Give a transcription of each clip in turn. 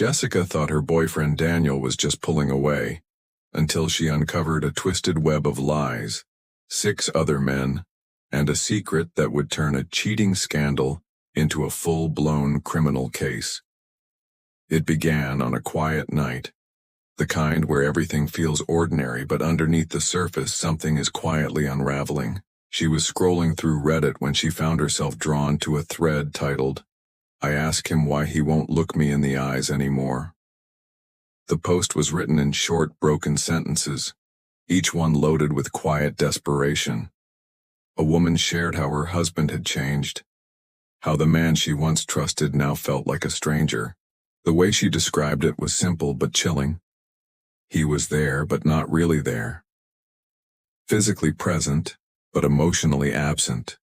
Jessica thought her boyfriend Daniel was just pulling away, until she uncovered a twisted web of lies, 6 other men, and a secret that would turn a cheating scandal into a full-blown criminal case. It began on a quiet night, the kind where everything feels ordinary but underneath the surface something is quietly unraveling. She was scrolling through Reddit when she found herself drawn to a thread titled, "I ask him why he won't look me in the eyes anymore." The post was written in short, broken sentences, each one loaded with quiet desperation. A woman shared how her husband had changed, how the man she once trusted now felt like a stranger. The way she described it was simple but chilling. He was there but not really there. Physically present, but emotionally absent.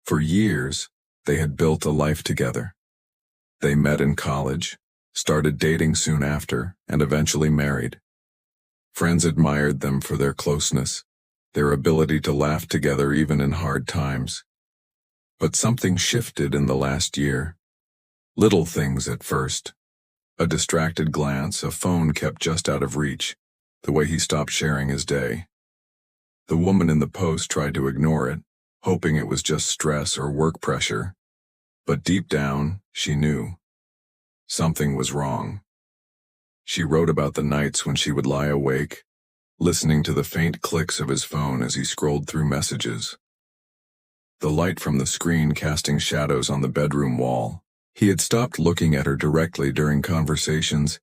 For years, they had built a life together. They met in college, started dating soon after, and eventually married. Friends admired them for their closeness, their ability to laugh together even in hard times. But something shifted in the last year. Little things at first. A distracted glance, a phone kept just out of reach, the way he stopped sharing his day. The woman in the post tried to ignore it, hoping it was just stress or work pressure. But deep down, she knew. Something was wrong. She wrote about the nights when she would lie awake, listening to the faint clicks of his phone as he scrolled through messages. The light from the screen casting shadows on the bedroom wall. He had stopped looking at her directly during conversations,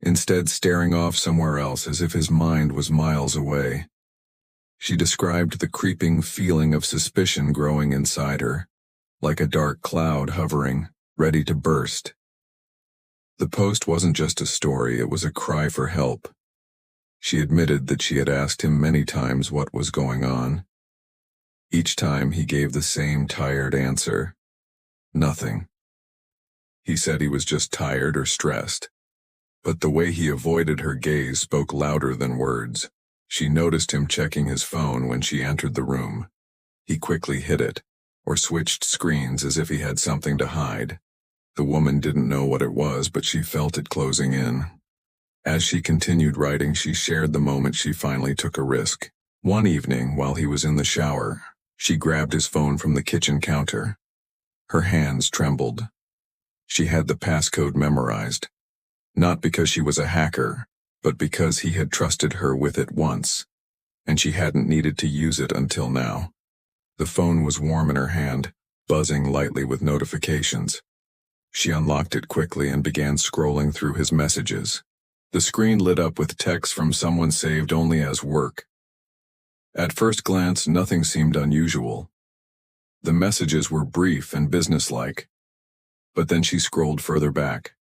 instead staring off somewhere else as if his mind was miles away. She described the creeping feeling of suspicion growing inside her, like a dark cloud hovering, ready to burst. The post wasn't just a story, it was a cry for help. She admitted that she had asked him many times what was going on. Each time he gave the same tired answer. Nothing. He said he was just tired or stressed. But the way he avoided her gaze spoke louder than words. She noticed him checking his phone when she entered the room. He quickly hid it, or switched screens as if he had something to hide. The woman didn't know what it was, but she felt it closing in. As she continued writing, she shared the moment she finally took a risk. One evening, while he was in the shower, she grabbed his phone from the kitchen counter. Her hands trembled. She had the passcode memorized, not because she was a hacker, but because he had trusted her with it once, and she hadn't needed to use it until now. The phone was warm in her hand, buzzing lightly with notifications. She unlocked it quickly and began scrolling through his messages. The screen lit up with texts from someone saved only as work. At first glance, nothing seemed unusual. The messages were brief and businesslike. But then she scrolled further back.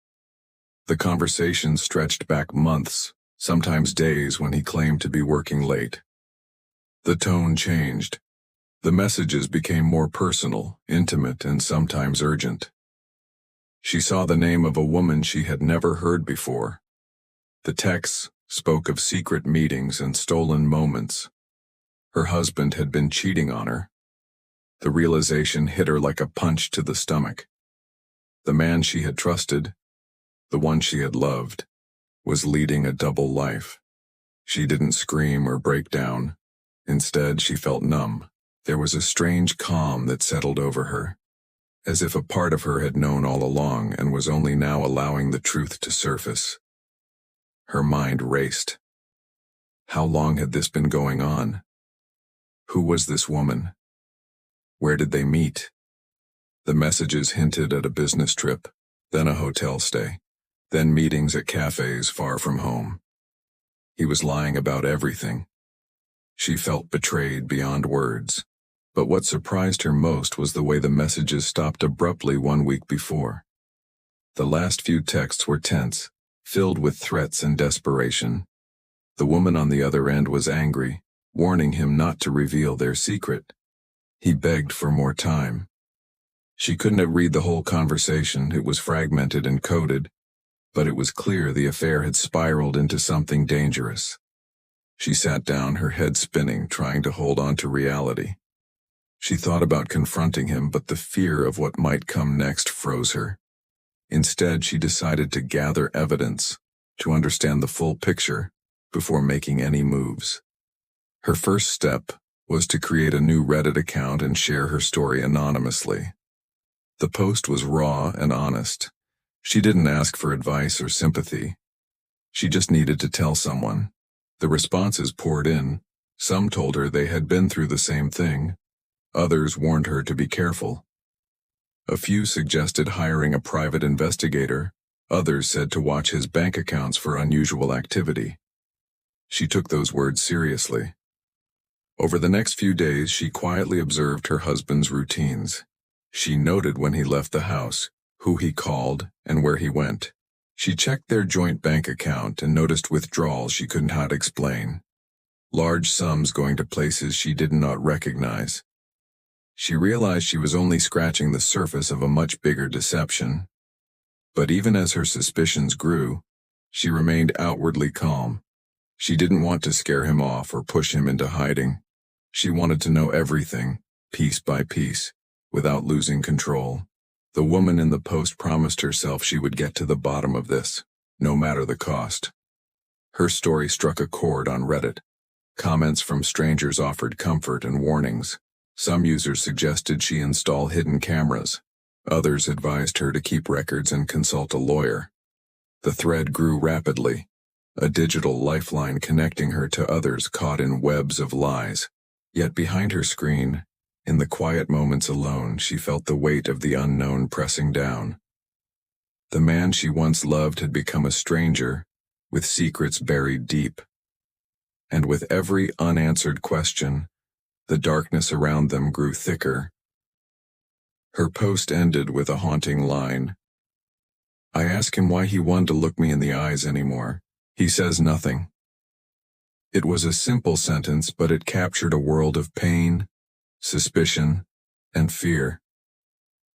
The conversation stretched back months, sometimes days, when he claimed to be working late. The tone changed. The messages became more personal, intimate, and sometimes urgent. She saw the name of a woman she had never heard before. The texts spoke of secret meetings and stolen moments. Her husband had been cheating on her. The realization hit her like a punch to the stomach. The man she had trusted, the one she had loved, was leading a double life. She didn't scream or break down. Instead, she felt numb. There was a strange calm that settled over her, as if a part of her had known all along and was only now allowing the truth to surface. Her mind raced. How long had this been going on? Who was this woman? Where did they meet? The messages hinted at a business trip, then a hotel stay, then meetings at cafes far from home. He was lying about everything. She felt betrayed beyond words. But what surprised her most was the way the messages stopped abruptly 1 week before. The last few texts were tense, filled with threats and desperation. The woman on the other end was angry, warning him not to reveal their secret. He begged for more time. She couldn't read the whole conversation, it was fragmented and coded, but it was clear the affair had spiraled into something dangerous. She sat down, her head spinning, trying to hold on to reality. She thought about confronting him, but the fear of what might come next froze her. Instead, she decided to gather evidence to understand the full picture before making any moves. Her first step was to create a new Reddit account and share her story anonymously. The post was raw and honest. She didn't ask for advice or sympathy. She just needed to tell someone. The responses poured in. Some told her they had been through the same thing. Others warned her to be careful. A few suggested hiring a private investigator. Others said to watch his bank accounts for unusual activity. She took those words seriously. Over the next few days, she quietly observed her husband's routines. She noted when he left the house, who he called, and where he went. She checked their joint bank account and noticed withdrawals she could not explain. Large sums going to places she did not recognize. She realized she was only scratching the surface of a much bigger deception. But even as her suspicions grew, she remained outwardly calm. She didn't want to scare him off or push him into hiding. She wanted to know everything, piece by piece, without losing control. The woman in the post promised herself she would get to the bottom of this, no matter the cost. Her story struck a chord on Reddit. Comments from strangers offered comfort and warnings. Some users suggested she install hidden cameras. Others advised her to keep records and consult a lawyer. The thread grew rapidly, a digital lifeline connecting her to others caught in webs of lies. Yet behind her screen, in the quiet moments alone, she felt the weight of the unknown pressing down. The man she once loved had become a stranger, with secrets buried deep. And with every unanswered question, the darkness around them grew thicker. Her post ended with a haunting line. I ask him why he wanted to look me in the eyes anymore. He says nothing. It was a simple sentence, but it captured a world of pain, suspicion, and fear.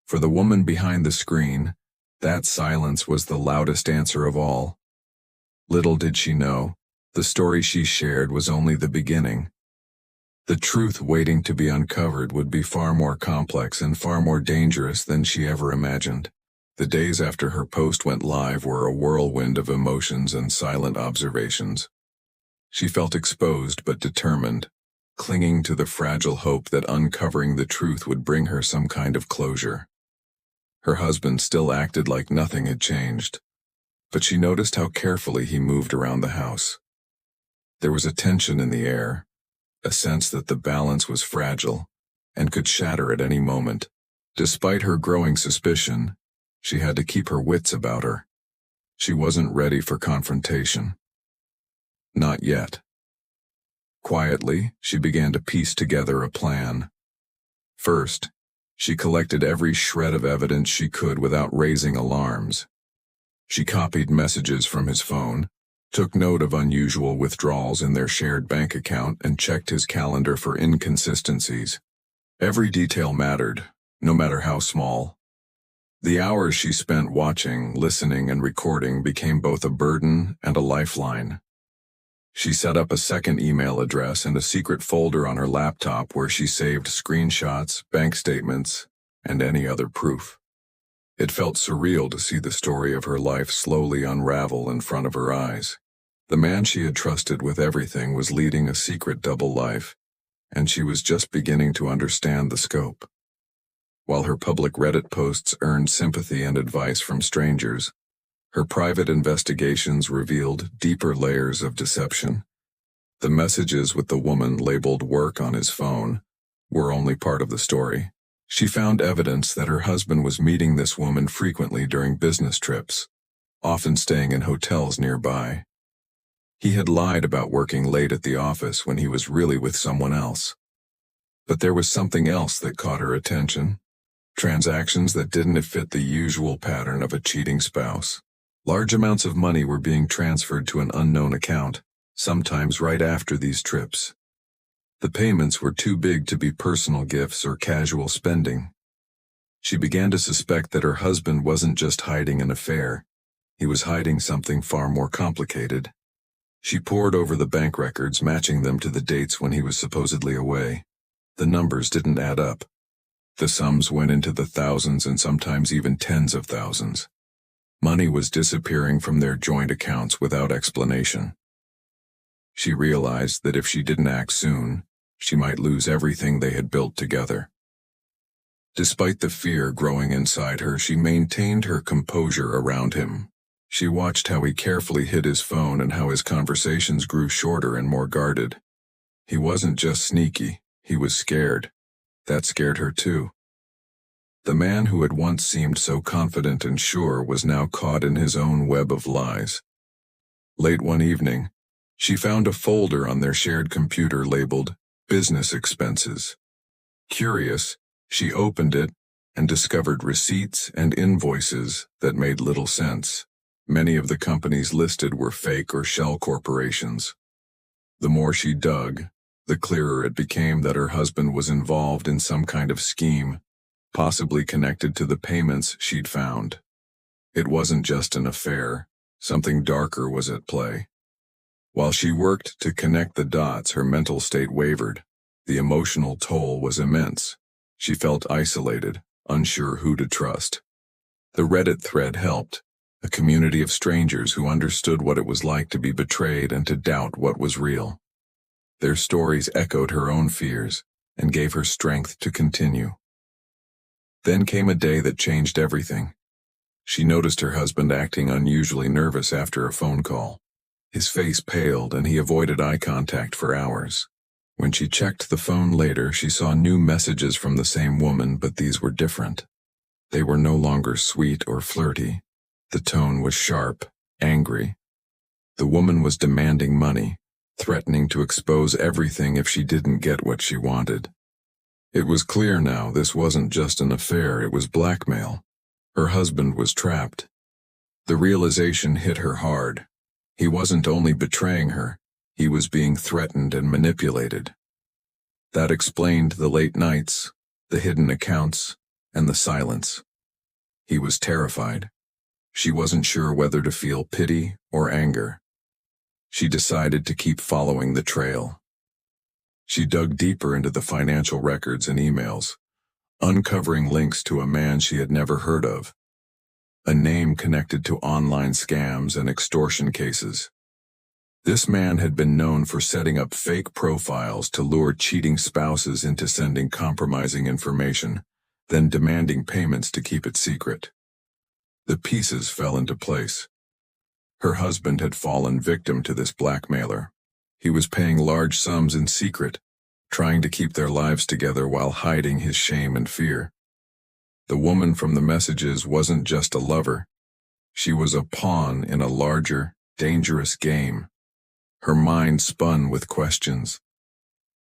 For the woman behind the screen, that silence was the loudest answer of all. Little did she know, the story she shared was only the beginning. The truth waiting to be uncovered would be far more complex and far more dangerous than she ever imagined. The days after her post went live were a whirlwind of emotions and silent observations. She felt exposed but determined, clinging to the fragile hope that uncovering the truth would bring her some kind of closure. Her husband still acted like nothing had changed, but she noticed how carefully he moved around the house. There was a tension in the air, a sense that the balance was fragile and could shatter at any moment. Despite her growing suspicion, she had to keep her wits about her. She wasn't ready for confrontation. Not yet. Quietly, she began to piece together a plan. First, she collected every shred of evidence she could without raising alarms. She copied messages from his phone, took note of unusual withdrawals in their shared bank account, and checked his calendar for inconsistencies. Every detail mattered, no matter how small. The hours she spent watching, listening, and recording became both a burden and a lifeline. She set up a second email address and a secret folder on her laptop where she saved screenshots, bank statements, and any other proof. It felt surreal to see the story of her life slowly unravel in front of her eyes. The man she had trusted with everything was leading a secret double life, and she was just beginning to understand the scope. While her public Reddit posts earned sympathy and advice from strangers, her private investigations revealed deeper layers of deception. The messages with the woman labeled work on his phone were only part of the story. She found evidence that her husband was meeting this woman frequently during business trips, often staying in hotels nearby. He had lied about working late at the office when he was really with someone else. But there was something else that caught her attention. Transactions that didn't fit the usual pattern of a cheating spouse. Large amounts of money were being transferred to an unknown account, sometimes right after these trips. The payments were too big to be personal gifts or casual spending. She began to suspect that her husband wasn't just hiding an affair. He was hiding something far more complicated. She pored over the bank records, matching them to the dates when he was supposedly away. The numbers didn't add up. The sums went into the thousands and sometimes even tens of thousands. Money was disappearing from their joint accounts without explanation. She realized that if she didn't act soon, she might lose everything they had built together. Despite the fear growing inside her, she maintained her composure around him. She watched how he carefully hid his phone and how his conversations grew shorter and more guarded. He wasn't just sneaky, he was scared. That scared her too. The man who had once seemed so confident and sure was now caught in his own web of lies. Late one evening, she found a folder on their shared computer labeled Business Expenses. Curious, she opened it and discovered receipts and invoices that made little sense. Many of the companies listed were fake or shell corporations. The more she dug, the clearer it became that her husband was involved in some kind of scheme, possibly connected to the payments she'd found. It wasn't just an affair, something darker was at play. While she worked to connect the dots, her mental state wavered. The emotional toll was immense. She felt isolated, unsure who to trust. The Reddit thread helped, a community of strangers who understood what it was like to be betrayed and to doubt what was real. Their stories echoed her own fears and gave her strength to continue. Then came a day that changed everything. She noticed her husband acting unusually nervous after a phone call. His face paled and he avoided eye contact for hours. When she checked the phone later, she saw new messages from the same woman, but these were different. They were no longer sweet or flirty. The tone was sharp, angry. The woman was demanding money, threatening to expose everything if she didn't get what she wanted. It was clear now this wasn't just an affair, it was blackmail. Her husband was trapped. The realization hit her hard. He wasn't only betraying her, he was being threatened and manipulated. That explained the late nights, the hidden accounts, and the silence. He was terrified. She wasn't sure whether to feel pity or anger. She decided to keep following the trail. She dug deeper into the financial records and emails, uncovering links to a man she had never heard of. A name connected to online scams and extortion cases. This man had been known for setting up fake profiles to lure cheating spouses into sending compromising information, then demanding payments to keep it secret. The pieces fell into place. Her husband had fallen victim to this blackmailer. He was paying large sums in secret, trying to keep their lives together while hiding his shame and fear. The woman from the messages wasn't just a lover. She was a pawn in a larger, dangerous game. Her mind spun with questions.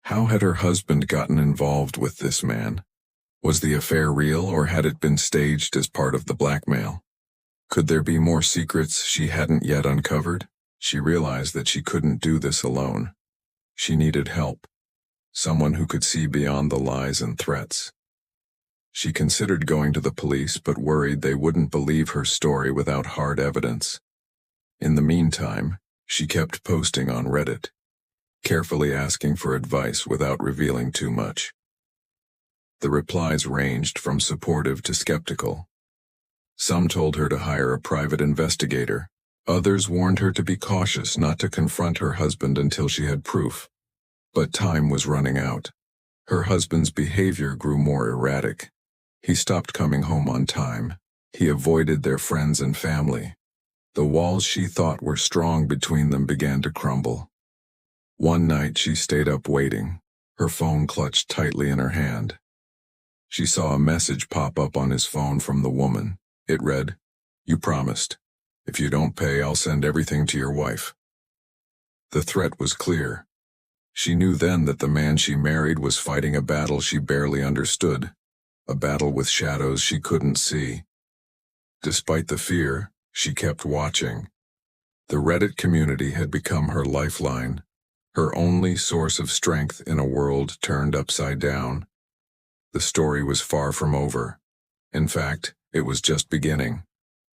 How had her husband gotten involved with this man? Was the affair real, or had it been staged as part of the blackmail? Could there be more secrets she hadn't yet uncovered? She realized that she couldn't do this alone. She needed help. Someone who could see beyond the lies and threats. She considered going to the police, but worried they wouldn't believe her story without hard evidence. In the meantime, she kept posting on Reddit, carefully asking for advice without revealing too much. The replies ranged from supportive to skeptical. Some told her to hire a private investigator. Others warned her to be cautious not to confront her husband until she had proof. But time was running out. Her husband's behavior grew more erratic. He stopped coming home on time. He avoided their friends and family. The walls she thought were strong between them began to crumble. One night she stayed up waiting, her phone clutched tightly in her hand. She saw a message pop up on his phone from the woman. It read, "You promised. If you don't pay, I'll send everything to your wife." The threat was clear. She knew then that the man she married was fighting a battle she barely understood, a battle with shadows she couldn't see. Despite the fear, she kept watching. The Reddit community had become her lifeline, her only source of strength in a world turned upside down. The story was far from over. In fact, it was just beginning.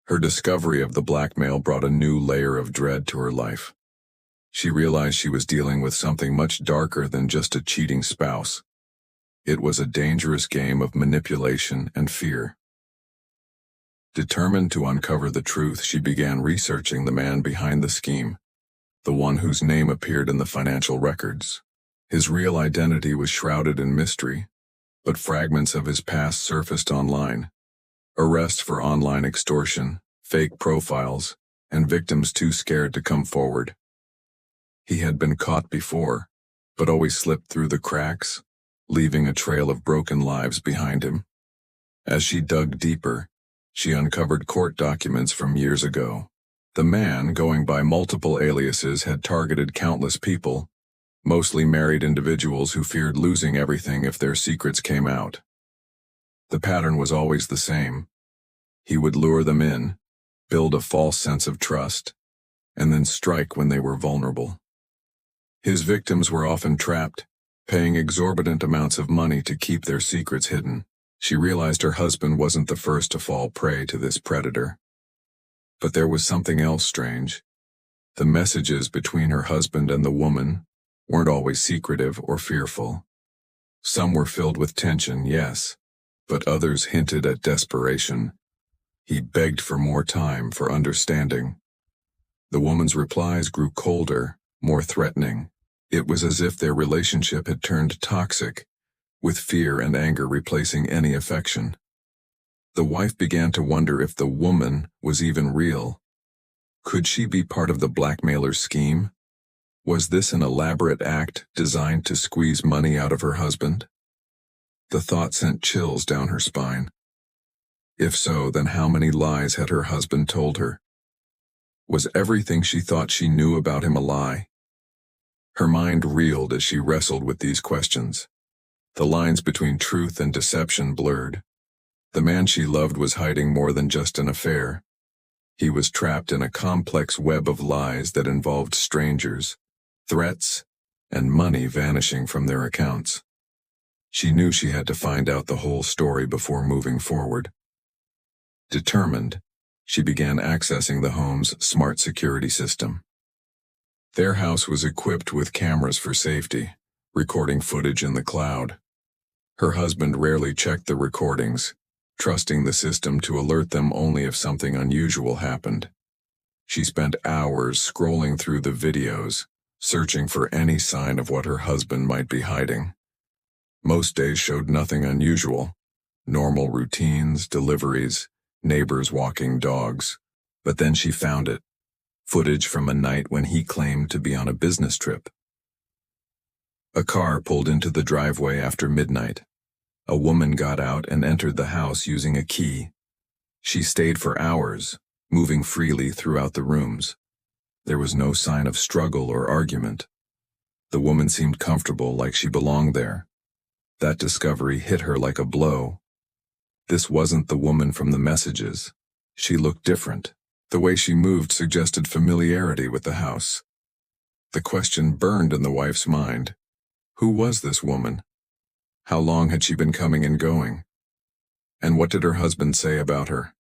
Her discovery of the blackmail brought a new layer of dread to her life. She realized she was dealing with something much darker than just a cheating spouse. It was a dangerous game of manipulation and fear. Determined to uncover the truth, she began researching the man behind the scheme, the one whose name appeared in the financial records. His real identity was shrouded in mystery, but fragments of his past surfaced online. Arrests for online extortion, fake profiles, and victims too scared to come forward. He had been caught before, but always slipped through the cracks, leaving a trail of broken lives behind him. As she dug deeper, she uncovered court documents from years ago. The man, going by multiple aliases, had targeted countless people, mostly married individuals who feared losing everything if their secrets came out. The pattern was always the same. He would lure them in, build a false sense of trust, and then strike when they were vulnerable. His victims were often trapped, paying exorbitant amounts of money to keep their secrets hidden. She realized her husband wasn't the first to fall prey to this predator. But there was something else strange. The messages between her husband and the woman weren't always secretive or fearful. Some were filled with tension, yes, but others hinted at desperation. He begged for more time, for understanding. The woman's replies grew colder, more threatening. It was as if their relationship had turned toxic, with fear and anger replacing any affection. The wife began to wonder if the woman was even real. Could she be part of the blackmailer's scheme? Was this an elaborate act designed to squeeze money out of her husband? The thought sent chills down her spine. If so, then how many lies had her husband told her? Was everything she thought she knew about him a lie? Her mind reeled as she wrestled with these questions. The lines between truth and deception blurred. The man she loved was hiding more than just an affair. He was trapped in a complex web of lies that involved strangers, threats, and money vanishing from their accounts. She knew she had to find out the whole story before moving forward. Determined, she began accessing the home's smart security system. Their house was equipped with cameras for safety, recording footage in the cloud. Her husband rarely checked the recordings, trusting the system to alert them only if something unusual happened. She spent hours scrolling through the videos, searching for any sign of what her husband might be hiding. Most days showed nothing unusual. Normal routines, deliveries, neighbors walking dogs. But then she found it. Footage from a night when he claimed to be on a business trip. A car pulled into the driveway after midnight. A woman got out and entered the house using a key. She stayed for hours, moving freely throughout the rooms. There was no sign of struggle or argument. The woman seemed comfortable, like she belonged there. That discovery hit her like a blow. This wasn't the woman from the messages. She looked different. The way she moved suggested familiarity with the house. The question burned in the wife's mind. Who was this woman? How long had she been coming and going? And what did her husband say about her?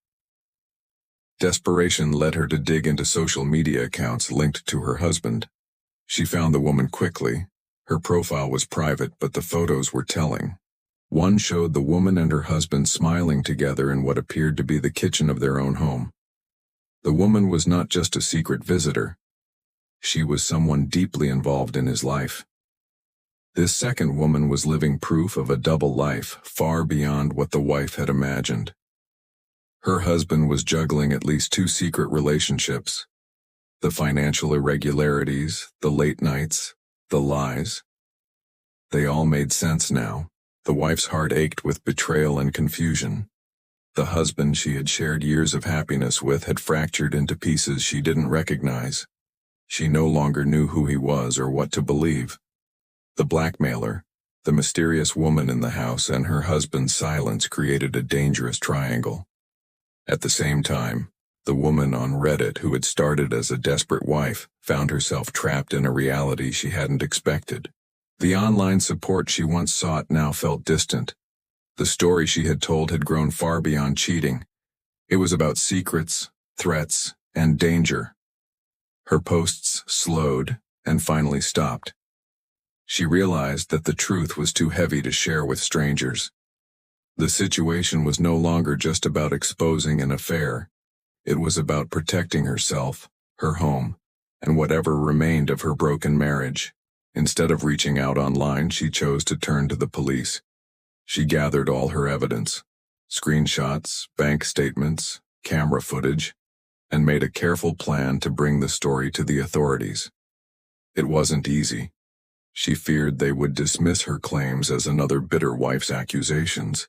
Desperation led her to dig into social media accounts linked to her husband. She found the woman quickly. Her profile was private, but the photos were telling. One showed the woman and her husband smiling together in what appeared to be the kitchen of their own home. The woman was not just a secret visitor. She was someone deeply involved in his life. This second woman was living proof of a double life, far beyond what the wife had imagined. Her husband was juggling at least 2 secret relationships. The financial irregularities, the late nights, the lies. They all made sense now. The wife's heart ached with betrayal and confusion. The husband she had shared years of happiness with had fractured into pieces she didn't recognize. She no longer knew who he was or what to believe. The blackmailer, the mysterious woman in the house, and her husband's silence created a dangerous triangle. At the same time, the woman on Reddit who had started as a desperate wife found herself trapped in a reality she hadn't expected. The online support she once sought now felt distant. The story she had told had grown far beyond cheating. It was about secrets, threats, and danger. Her posts slowed and finally stopped. She realized that the truth was too heavy to share with strangers. The situation was no longer just about exposing an affair. It was about protecting herself, her home, and whatever remained of her broken marriage. Instead of reaching out online, she chose to turn to the police. She gathered all her evidence, screenshots, bank statements, camera footage, and made a careful plan to bring the story to the authorities. It wasn't easy. She feared they would dismiss her claims as another bitter wife's accusations.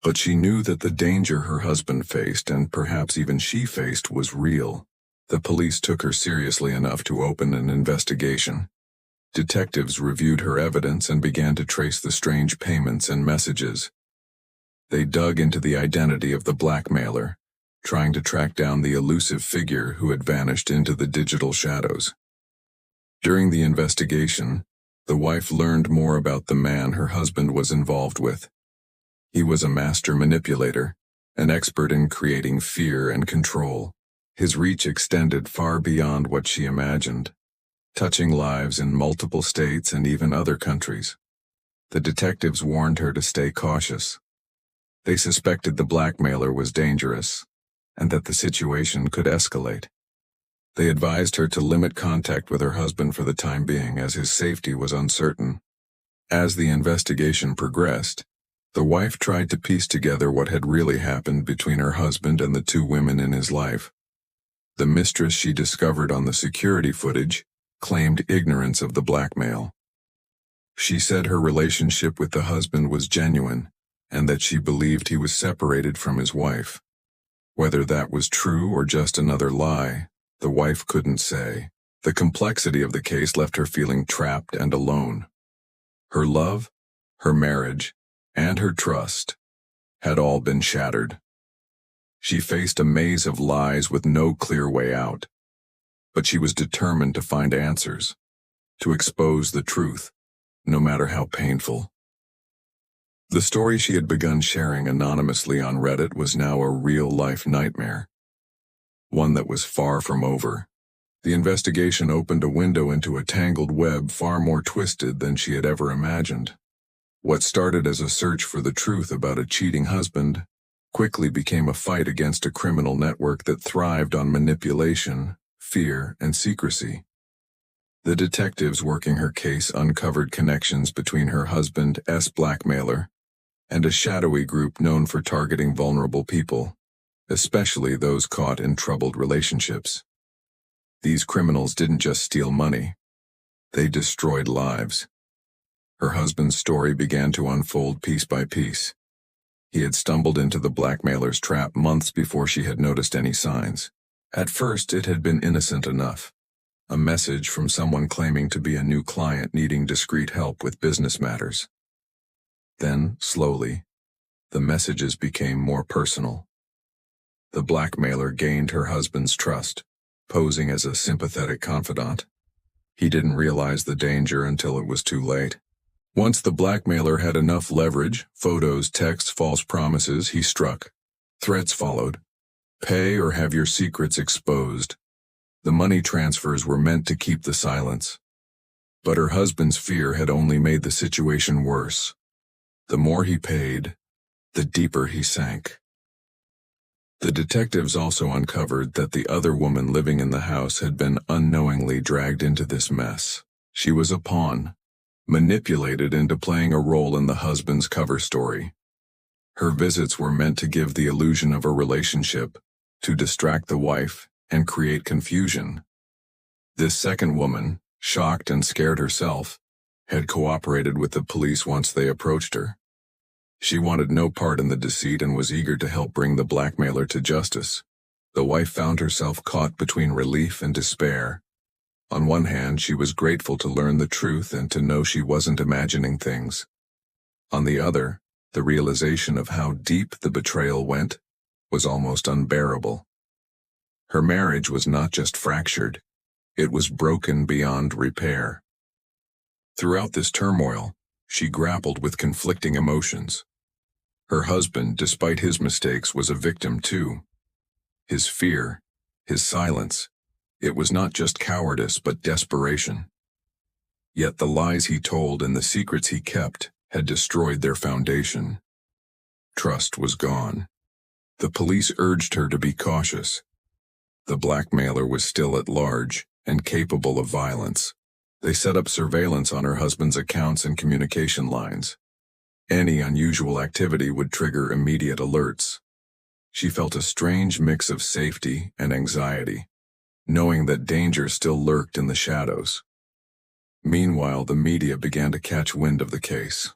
But she knew that the danger her husband faced, and perhaps even she faced, was real. The police took her seriously enough to open an investigation. Detectives reviewed her evidence and began to trace the strange payments and messages. They dug into the identity of the blackmailer, trying to track down the elusive figure who had vanished into the digital shadows. During the investigation, the wife learned more about the man her husband was involved with. He was a master manipulator, an expert in creating fear and control. His reach extended far beyond what she imagined, touching lives in multiple states and even other countries. The detectives warned her to stay cautious. They suspected the blackmailer was dangerous, and that the situation could escalate. They advised her to limit contact with her husband for the time being, as his safety was uncertain. As the investigation progressed, the wife tried to piece together what had really happened between her husband and the two women in his life. The mistress she discovered on the security footage claimed ignorance of the blackmail. She said her relationship with the husband was genuine, and that she believed he was separated from his wife. Whether that was true or just another lie, the wife couldn't say. The complexity of the case left her feeling trapped and alone. Her love, her marriage, and her trust had all been shattered. She faced a maze of lies with no clear way out. But she was determined to find answers, to expose the truth, no matter how painful. The story she had begun sharing anonymously on Reddit was now a real-life nightmare, one that was far from over. The investigation opened a window into a tangled web far more twisted than she had ever imagined. What started as a search for the truth about a cheating husband quickly became a fight against a criminal network that thrived on manipulation, fear, and secrecy. The detectives working her case uncovered connections between her husband's blackmailer and a shadowy group known for targeting vulnerable people, especially those caught in troubled relationships. These criminals didn't just steal money, they destroyed lives. Her husband's story began to unfold piece by piece. He had stumbled into the blackmailer's trap months before she had noticed any signs. At first, it had been innocent enough. A message from someone claiming to be a new client needing discreet help with business matters. Then, slowly, the messages became more personal. The blackmailer gained her husband's trust, posing as a sympathetic confidant. He didn't realize the danger until it was too late. Once the blackmailer had enough leverage, photos, texts, false promises, he struck. Threats followed. Pay or have your secrets exposed. The money transfers were meant to keep the silence. But her husband's fear had only made the situation worse. The more he paid, the deeper he sank. The detectives also uncovered that the other woman living in the house had been unknowingly dragged into this mess. She was a pawn, manipulated into playing a role in the husband's cover story. Her visits were meant to give the illusion of a relationship, to distract the wife and create confusion. This second woman, shocked and scared herself, had cooperated with the police once they approached her. She wanted no part in the deceit and was eager to help bring the blackmailer to justice. The wife found herself caught between relief and despair. On one hand, she was grateful to learn the truth and to know she wasn't imagining things. On the other, the realization of how deep the betrayal went was almost unbearable. Her marriage was not just fractured, it was broken beyond repair. Throughout this turmoil, she grappled with conflicting emotions. Her husband, despite his mistakes, was a victim too. His fear, his silence, it was not just cowardice but desperation. Yet the lies he told and the secrets he kept had destroyed their foundation. Trust was gone. The police urged her to be cautious. The blackmailer was still at large and capable of violence. They set up surveillance on her husband's accounts and communication lines. Any unusual activity would trigger immediate alerts. She felt a strange mix of safety and anxiety, knowing that danger still lurked in the shadows. Meanwhile, the media began to catch wind of the case.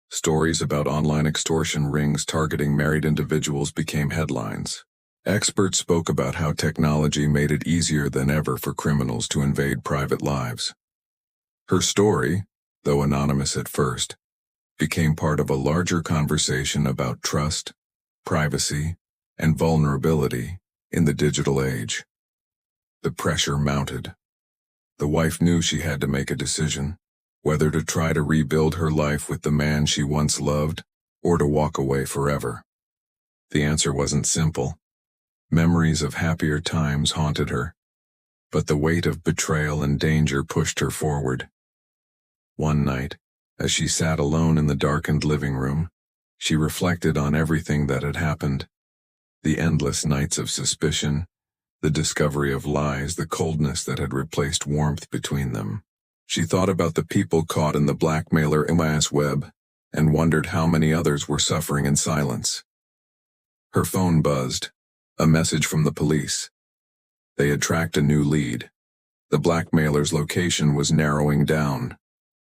Stories about online extortion rings targeting married individuals became headlines. Experts spoke about how technology made it easier than ever for criminals to invade private lives. Her story, though anonymous at first, became part of a larger conversation about trust, privacy, and vulnerability in the digital age. The pressure mounted. The wife knew she had to make a decision, whether to try to rebuild her life with the man she once loved or to walk away forever. The answer wasn't simple. Memories of happier times haunted her, but the weight of betrayal and danger pushed her forward. One night, as she sat alone in the darkened living room, she reflected on everything that had happened. The endless nights of suspicion, the discovery of lies, the coldness that had replaced warmth between them. She thought about the people caught in the blackmailer's web and wondered how many others were suffering in silence. Her phone buzzed, a message from the police. They had tracked a new lead. The blackmailer's location was narrowing down.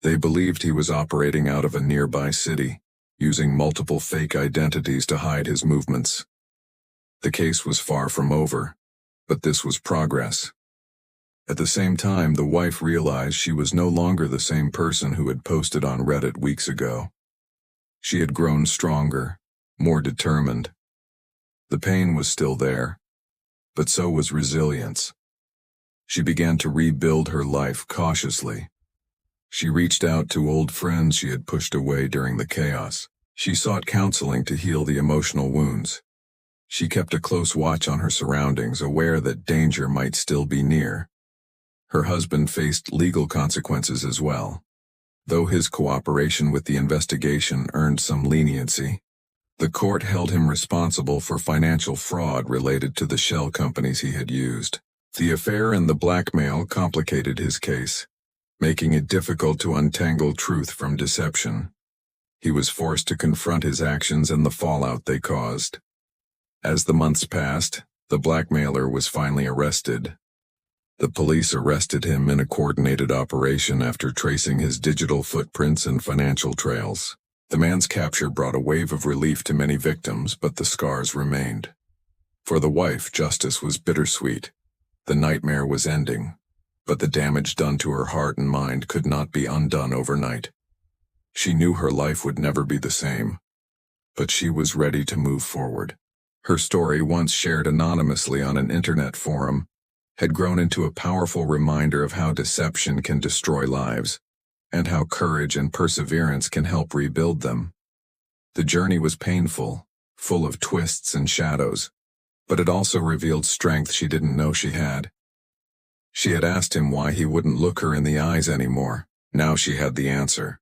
They believed he was operating out of a nearby city, using multiple fake identities to hide his movements. The case was far from over, but this was progress. At the same time, the wife realized she was no longer the same person who had posted on Reddit weeks ago. She had grown stronger, more determined. The pain was still there, but so was resilience. She began to rebuild her life cautiously. She reached out to old friends she had pushed away during the chaos. She sought counseling to heal the emotional wounds. She kept a close watch on her surroundings, aware that danger might still be near. Her husband faced legal consequences as well. Though his cooperation with the investigation earned some leniency, the court held him responsible for financial fraud related to the shell companies he had used. The affair and the blackmail complicated his case, making it difficult to untangle truth from deception. He was forced to confront his actions and the fallout they caused. As the months passed, the blackmailer was finally arrested. The police arrested him in a coordinated operation after tracing his digital footprints and financial trails. The man's capture brought a wave of relief to many victims, but the scars remained. For the wife, justice was bittersweet. The nightmare was ending, but the damage done to her heart and mind could not be undone overnight. She knew her life would never be the same, but she was ready to move forward. Her story, once shared anonymously on an internet forum, had grown into a powerful reminder of how deception can destroy lives, and how courage and perseverance can help rebuild them. The journey was painful, full of twists and shadows, but it also revealed strength she didn't know she had. She had asked him why he wouldn't look her in the eyes anymore. Now she had the answer.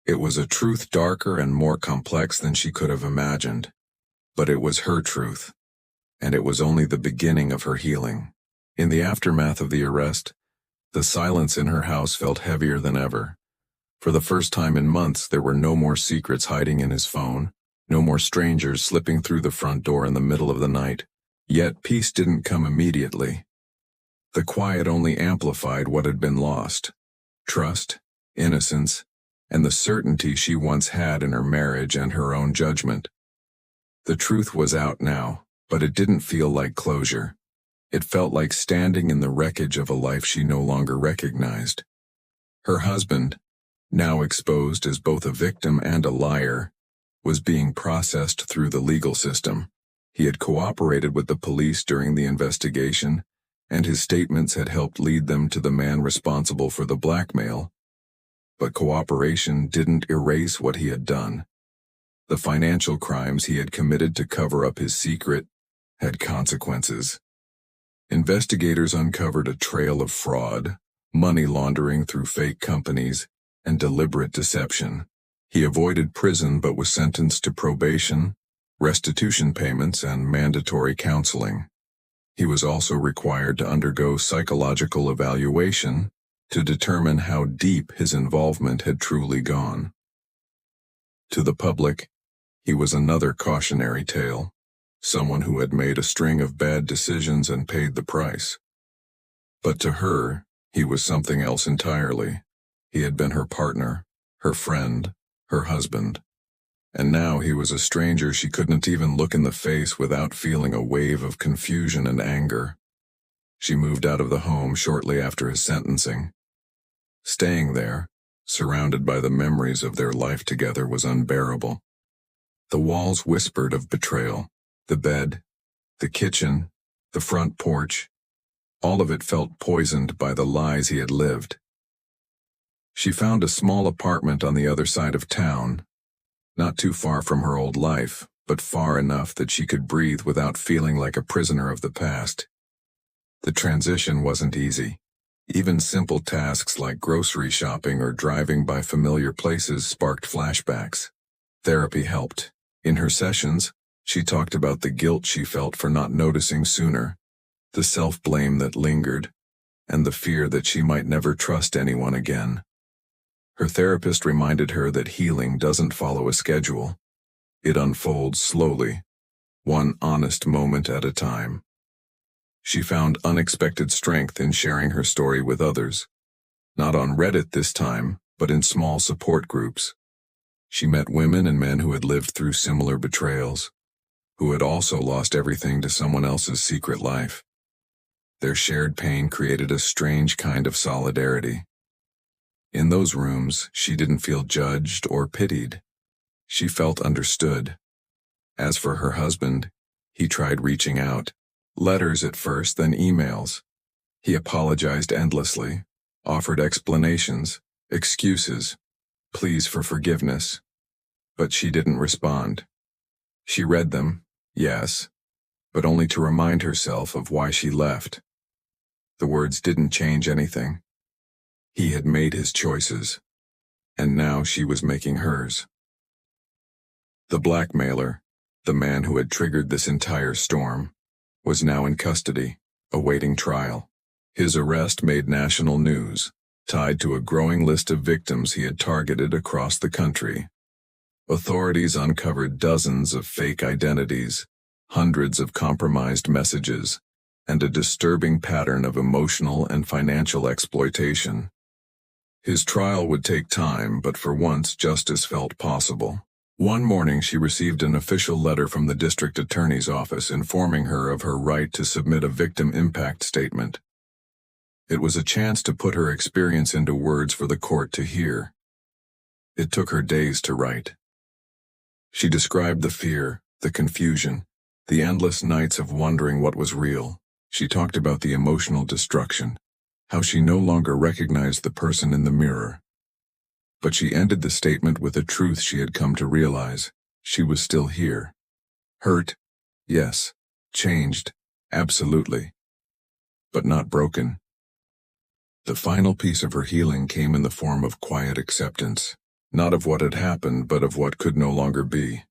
It was a truth darker and more complex than she could have imagined. But it was her truth, and it was only the beginning of her healing. In the aftermath of the arrest, the silence in her house felt heavier than ever. For the first time in months, there were no more secrets hiding in his phone, no more strangers slipping through the front door in the middle of the night. Yet peace didn't come immediately. The quiet only amplified what had been lost: trust, innocence, and the certainty she once had in her marriage and her own judgment. The truth was out now, but it didn't feel like closure. It felt like standing in the wreckage of a life she no longer recognized. Her husband, now exposed as both a victim and a liar, was being processed through the legal system. He had cooperated with the police during the investigation, and his statements had helped lead them to the man responsible for the blackmail. But cooperation didn't erase what he had done. The financial crimes he had committed to cover up his secret had consequences. Investigators uncovered a trail of fraud, money laundering through fake companies, and deliberate deception. He avoided prison but was sentenced to probation, restitution payments, and mandatory counseling. He was also required to undergo psychological evaluation to determine how deep his involvement had truly gone. To the public, he was another cautionary tale, someone who had made a string of bad decisions and paid the price. But to her, he was something else entirely. He had been her partner, her friend, her husband. And now he was a stranger she couldn't even look in the face without feeling a wave of confusion and anger. She moved out of the home shortly after his sentencing. Staying there, surrounded by the memories of their life together, was unbearable. The walls whispered of betrayal. The bed, the kitchen, the front porch, all of it felt poisoned by the lies he had lived. She found a small apartment on the other side of town, not too far from her old life, but far enough that she could breathe without feeling like a prisoner of the past. The transition wasn't easy. Even simple tasks like grocery shopping or driving by familiar places sparked flashbacks. Therapy helped. In her sessions, she talked about the guilt she felt for not noticing sooner, the self-blame that lingered, and the fear that she might never trust anyone again. Her therapist reminded her that healing doesn't follow a schedule. It unfolds slowly, one honest moment at a time. She found unexpected strength in sharing her story with others. Not on Reddit this time, but in small support groups. She met women and men who had lived through similar betrayals, who had also lost everything to someone else's secret life. Their shared pain created a strange kind of solidarity. In those rooms, she didn't feel judged or pitied. She felt understood. As for her husband, he tried reaching out. Letters at first, then emails. He apologized endlessly, offered explanations, excuses, pleas for forgiveness. But she didn't respond. She read them, yes, but only to remind herself of why she left. The words didn't change anything. He had made his choices, and now she was making hers. The blackmailer, the man who had triggered this entire storm, was now in custody, awaiting trial. His arrest made national news, tied to a growing list of victims he had targeted across the country. Authorities uncovered dozens of fake identities, hundreds of compromised messages, and a disturbing pattern of emotional and financial exploitation. His trial would take time, but for once justice felt possible. One morning she received an official letter from the district attorney's office informing her of her right to submit a victim impact statement. It was a chance to put her experience into words for the court to hear. It took her days to write. She described the fear, the confusion, the endless nights of wondering what was real. She talked about the emotional destruction, how she no longer recognized the person in the mirror. But she ended the statement with a truth she had come to realize. She was still here. Hurt, yes. Changed, absolutely. But not broken. The final piece of her healing came in the form of quiet acceptance, not of what had happened, but of what could no longer be.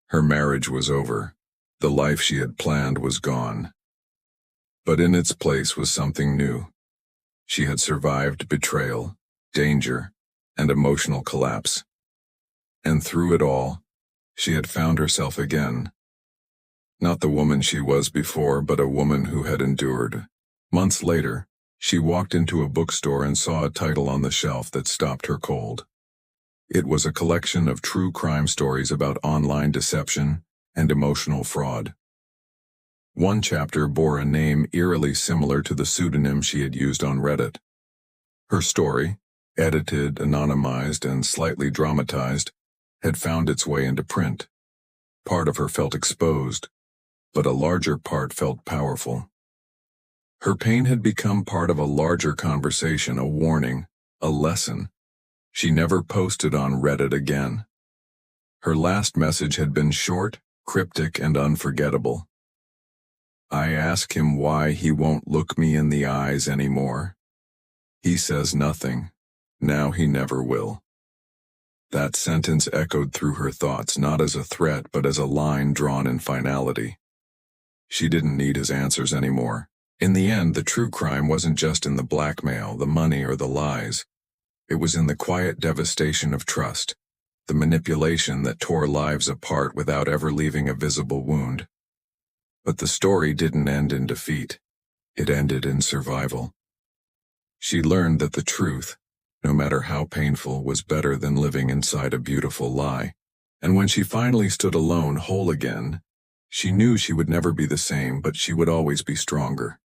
Her marriage was over. The life she had planned was gone. But in its place was something new. She had survived betrayal, danger, and emotional collapse. And through it all, she had found herself again. Not the woman she was before, but a woman who had endured. Months later, she walked into a bookstore and saw a title on the shelf that stopped her cold. It was a collection of true crime stories about online deception and emotional fraud. One chapter bore a name eerily similar to the pseudonym she had used on Reddit. Her story, edited, anonymized, and slightly dramatized, had found its way into print. Part of her felt exposed, but a larger part felt powerful. Her pain had become part of a larger conversation, a warning, a lesson. She never posted on Reddit again. Her last message had been short, cryptic, and unforgettable. I ask him why he won't look me in the eyes anymore. He says nothing. Now he never will. That sentence echoed through her thoughts not as a threat but as a line drawn in finality. She didn't need his answers anymore. In the end, the true crime wasn't just in the blackmail, the money, or the lies. It was in the quiet devastation of trust, the manipulation that tore lives apart without ever leaving a visible wound. But the story didn't end in defeat. It ended in survival. She learned that the truth, no matter how painful, was better than living inside a beautiful lie. And when she finally stood alone, whole again, she knew she would never be the same, but she would always be stronger.